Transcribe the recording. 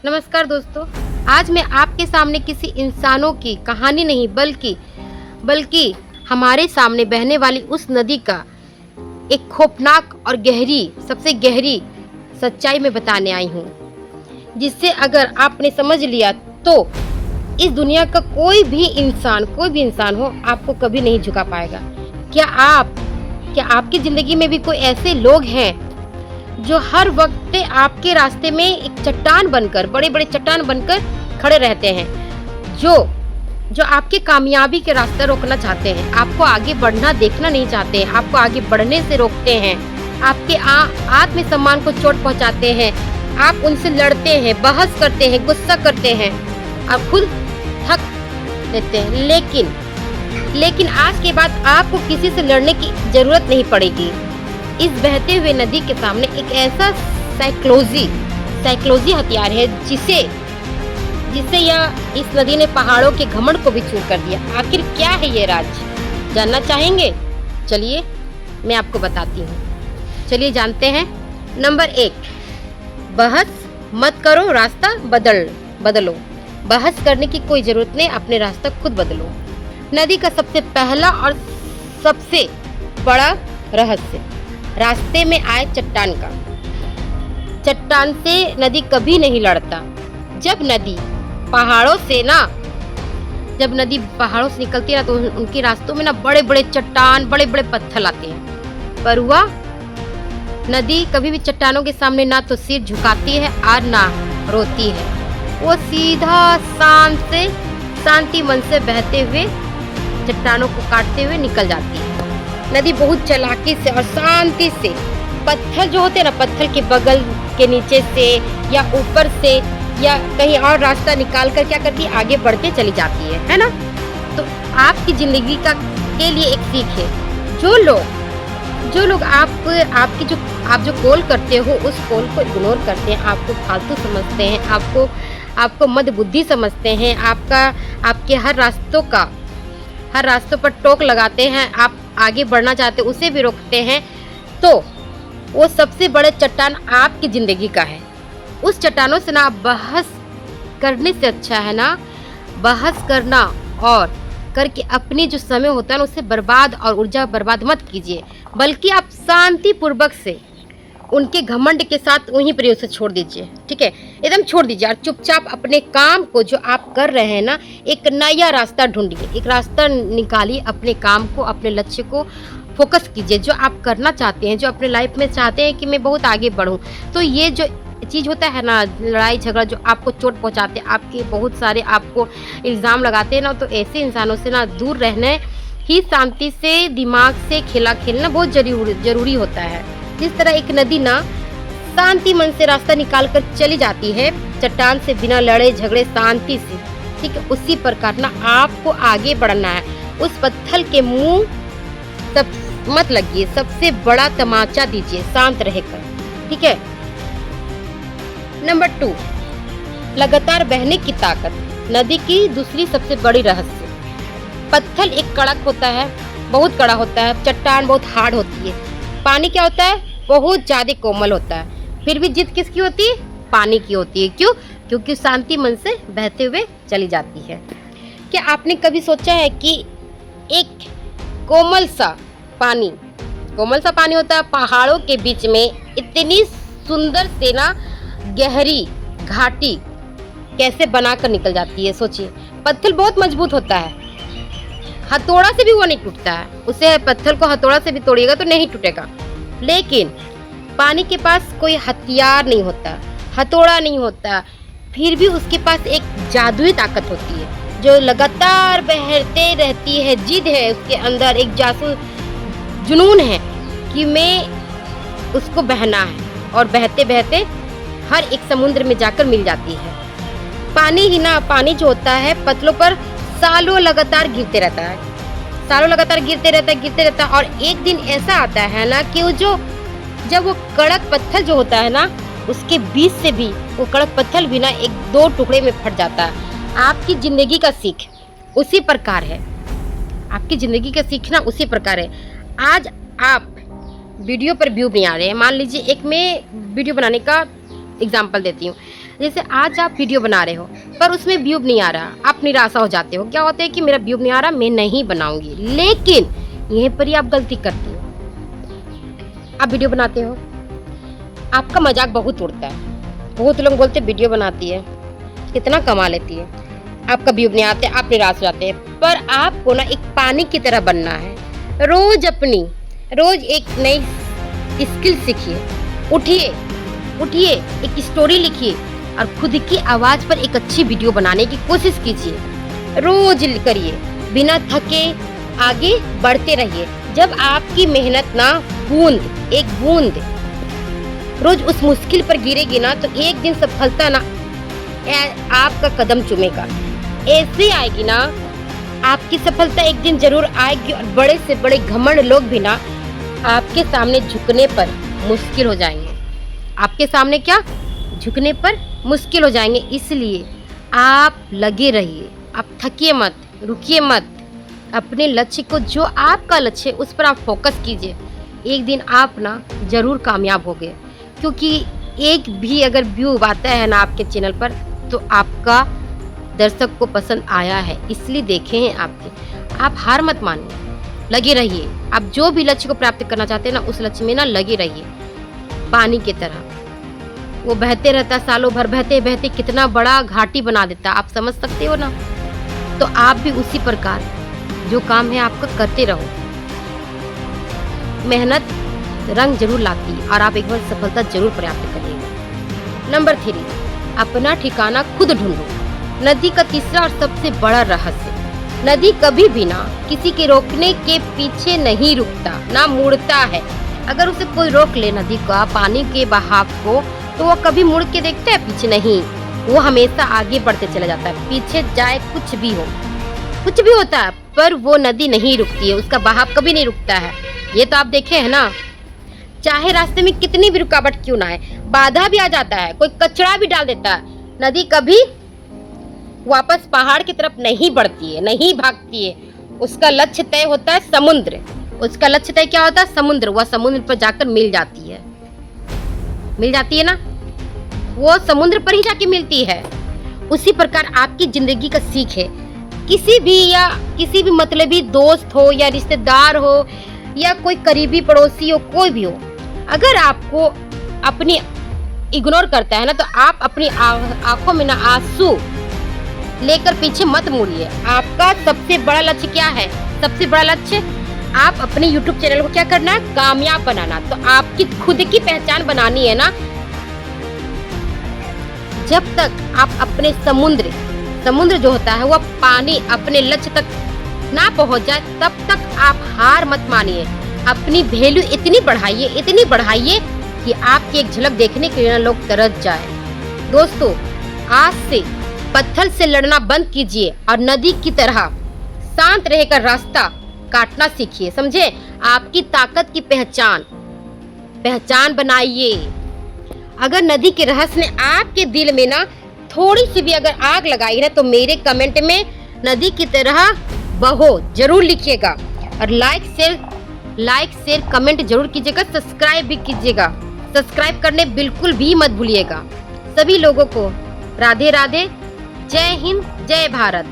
नमस्कार दोस्तों। आज मैं आपके सामने किसी इंसानों की कहानी नहीं बल्कि हमारे सामने बहने वाली उस नदी का एक खौफनाक और सबसे गहरी सच्चाई में बताने आई हूँ, जिससे अगर आपने समझ लिया तो इस दुनिया का कोई भी इंसान हो, आपको कभी नहीं झुका पाएगा। क्या आपकी ज़िंदगी में भी कोई ऐसे लोग हैं जो हर वक्त आपके रास्ते में एक चट्टान बनकर, बड़े-बड़े चट्टान बनकर खड़े रहते हैं, जो आपके कामयाबी के रास्ते रोकना चाहते हैं, आपको आगे बढ़ना देखना नहीं चाहते हैं, आपको आगे बढ़ने से रोकते हैं, आपके आत्मसम्मान को चोट पहुंचाते हैं, आप उनसे लड़ते हैं, बहस करते हैं, गुस्सा करते हैं, आप खुद थक देते हैं। लेकिन आज के बाद आपको किसी से लड़ने की जरूरत नहीं पड़ेगी। इस बहते हुए नदी के सामने एक ऐसा साइकोलॉजी हथियार है जिसे इस नदी ने पहाड़ों के घमंड को भी चूर कर दिया। आखिर क्या है ये राज, जानना चाहेंगे? चलिए मैं आपको बताती हूँ। चलिए जानते हैं। नंबर 1, बहस मत करो, रास्ता बदलो। बहस करने की कोई जरूरत नहीं, अपने रास्ता खुद बदलो। नदी का सबसे पहला और सबसे बड़ा रहस्य रास्ते में आए चट्टान से नदी कभी नहीं लड़ता। जब नदी पहाड़ों से निकलती है ना, तो उनके रास्तों में ना बड़े-बड़े चट्टान, बड़े-बड़े पत्थर आते हैं। पर हुआ, नदी कभी भी चट्टानों के सामने ना तो सिर झुकाती है और ना रोती है। वो सीधा शांति मन से बहते हुए चट्टानों को काटते हुए निकल जाती है। नदी बहुत चालाकी से और शांति से पत्थर जो होते हैं ना, पत्थर के बगल के नीचे से या ऊपर से या कहीं और रास्ता निकाल कर क्या करती है, आगे बढ़ते चली जाती है ना। तो आपकी जिंदगी के लिए एक सीख है। जो लोग आप जो कॉल करते हो, उस कॉल को इग्नोर करते हैं, आपको फालतू समझते हैं, आपको मंदबुद्धि समझते हैं, आपके हर रास्तों पर टोक लगाते हैं, आप आगे बढ़ना चाहते उसे भी रोकते हैं, तो वो सबसे बड़े चट्टान आपकी ज़िंदगी का है। उस चट्टानों से ना बहस करने से अच्छा है ना, बहस करना और करके अपनी जो समय होता है ना, उससे बर्बाद और ऊर्जा बर्बाद मत कीजिए, बल्कि आप शांतिपूर्वक से उनके घमंड के साथ वहीं पर उसे छोड़ दीजिए। ठीक है, एकदम छोड़ दीजिए और चुपचाप अपने काम को जो आप कर रहे हैं ना, एक नया रास्ता ढूंढिए, एक रास्ता निकालिए, अपने काम को, अपने लक्ष्य को फोकस कीजिए, जो आप करना चाहते हैं, जो अपने लाइफ में चाहते हैं कि मैं बहुत आगे बढ़ूं। तो ये जो चीज़ होता है ना, लड़ाई झगड़ा जो आपको चोट पहुंचाते हैं, आपके बहुत सारे आपको इल्ज़ाम लगाते हैं ना, तो ऐसे इंसानों से ना दूर रहने ही शांति से, दिमाग से खेला खेलना बहुत जरूरी होता है। जिस तरह एक नदी ना शांति मन से रास्ता निकाल कर चली जाती है, चट्टान से बिना लड़े झगड़े शांति से, ठीक है, उसी प्रकार ना आपको आगे बढ़ना है। उस पत्थर के मुंह तब मत लगिए, सबसे बड़ा तमाचा दीजिए शांत रहकर। ठीक है। नंबर 2, लगातार बहने की ताकत। नदी की दूसरी सबसे बड़ी रहस्य, पत्थर एक कड़क होता है, बहुत कड़ा होता है, चट्टान बहुत हार्ड होती है, पानी क्या होता है, बहुत ज़्यादा कोमल होता है, फिर भी जीत किसकी होती है, पानी की होती है। क्यों? क्योंकि शांति मन से बहते हुए चली जाती है। क्या आपने कभी सोचा है कि एक कोमल सा पानी होता है, पहाड़ों के बीच में इतनी सुंदर से ना गहरी घाटी कैसे बनाकर निकल जाती है? सोचिए, पत्थर बहुत मजबूत होता है, हथौड़ा से भी वो नहीं टूटता है, उसे पत्थर को हथौड़ा से भी तोड़िएगा तो नहीं टूटेगा। लेकिन पानी के पास कोई हथियार नहीं होता, हथौड़ा नहीं होता, फिर भी उसके पास एक जादुई ताकत होती है जो लगातार बहते रहती है। जिद है उसके अंदर, एक जुनून है कि मैं उसको बहना है, और बहते बहते हर एक समुद्र में जाकर मिल जाती है। पानी जो होता है पत्थरों पर सालों लगातार गिरते रहता है, और एक दिन ऐसा आता है ना कि जब वो कड़क पत्थर जो होता है ना, उसके बीच से भी वो कड़क पत्थर भी ना 1-2 टुकड़े में फट जाता है। आपकी ज़िंदगी का सीख उसी प्रकार है, आज आप वीडियो पर व्यू नहीं आ रहे हैं, मान लीजिए एक मैं वीडियो बनाने का एग्जाम्पल देती हूँ। जैसे आज आप वीडियो बना रहे हो पर उसमें व्यू नहीं आ रहा, आप निराशा हो जाते हो। क्या होता है कि मेरा व्यू नहीं आ रहा, मैं नहीं बनाऊंगी। लेकिन यहीं पर ही आप गलती करते हो। आप वीडियो बनाते हो, आपका मजाक बहुत उड़ता है, बहुत लोग बोलते वीडियो बनाती है कितना कमा लेती है, आपका व्यू नहीं आते, आप निराश हो जाते हैं। पर आपको ना एक पानी की तरह बनना है। रोज एक नई स्किल सीखिए, उठिए, एक स्टोरी लिखिए और खुद की आवाज पर एक अच्छी वीडियो बनाने की कोशिश कीजिए। रोज करिए, बिना थके आगे बढ़ते रहिए। जब आपकी मेहनत ना एक बूंद रोज उस मुश्किल पर गिरेगी ना, तो एक दिन सफलता ना आपका कदम चूमेगा। ऐसे आएगी ना, आपकी सफलता एक दिन जरूर आएगी और बड़े से बड़े घमंड लोग भी ना आपके सामने झुकने पर मुश्किल हो जाएंगे। आपके सामने क्या झुकने पर मुश्किल हो जाएंगे। इसलिए आप लगे रहिए, आप थकिए मत, रुकिए मत। अपने लक्ष्य को, जो आपका लक्ष्य है उस पर आप फोकस कीजिए। एक दिन आप ना जरूर कामयाब होगे, क्योंकि एक भी अगर व्यू आता है ना आपके चैनल पर, तो आपका दर्शक को पसंद आया है, इसलिए देखे हैं आपके। आप हार मत मानिए, लगे रहिए। आप जो भी लक्ष्य को प्राप्त करना चाहते हैं ना, उस लक्ष्य में ना लगे रहिए। पानी की तरह वो बहते रहता, सालों भर बहते बहते कितना बड़ा घाटी बना देता, आप समझ सकते हो ना। तो आप भी उसी प्रकार जो काम है आपका करते रहो। मेहनत रंग जरूर लाती है और आप एक बार सफलता जरूर प्राप्त करिएगा। नंबर 3, अपना ठिकाना खुद ढूंढो। नदी का तीसरा और सबसे बड़ा रहस्य, नदी कभी भी ना किसी के रोकने के पीछे नहीं रुकता, ना मुड़ता है। अगर उसे कोई रोक ले नदी का पानी के बहाव को, तो वो कभी मुड़ के देखता है पीछे? नहीं, वो हमेशा आगे बढ़ते चला जाता है। पीछे जाए कुछ भी हो, कुछ भी होता है, पर वो नदी नहीं रुकती है, उसका बहाव कभी नहीं रुकता है। ये तो आप देखे है ना। चाहे रास्ते में कितनी भी रुकावट क्यों ना आए, बाधा भी आ जाता है, कोई कचरा भी डाल देता है, नदी कभी वापस पहाड़ की तरफ नहीं बढ़ती है, नहीं भागती है। उसका लक्ष्य तय होता है समुद्र। उसका लक्ष्य तय क्या होता है? समुद्र। वह समुद्र पर जाकर मिल जाती है ना, वो समुद्र पर ही जाके मिलती है। उसी प्रकार आपकी जिंदगी का सीख है। किसी भी मतलबी दोस्त हो या रिश्तेदार हो या कोई करीबी पड़ोसी हो, कोई भी हो, अगर आपको अपनी इग्नोर करता है ना, तो आप अपनी आंखों में ना आंसू लेकर पीछे मत मुड़िए। आपका सबसे बड़ा लक्ष्य क्या है? सबसे बड़ा लक्ष्य आप अपने YouTube चैनल को क्या करना है? कामयाब बनाना। तो आपकी खुद की पहचान बनानी है ना। जब तक आप अपने समुद्र जो होता है, वह पानी अपने लक्ष्य तक ना पहुंच जाए, तब तक आप हार मत मानिए। अपनी वैल्यू इतनी बढ़ाइए कि आपकी एक झलक देखने के लिए लोग तरस जाए। दोस्तों, आज से पत्थर से लड़ना बंद कीजिए और नदी की तरह शांत रहकर रास्ता काटना सीखिए। समझे? आपकी ताकत की पहचान बनाइए। अगर नदी के रहस्य ने आपके दिल में ना थोड़ी सी भी अगर आग लगाई है, तो मेरे कमेंट में नदी की तरह बहो जरूर लिखिएगा। और लाइक शेयर कमेंट जरूर कीजिएगा। सब्सक्राइब भी कीजिएगा। सब्सक्राइब करने बिल्कुल भी मत भूलिएगा। सभी लोगों को राधे राधे। जय हिंद, जय भारत।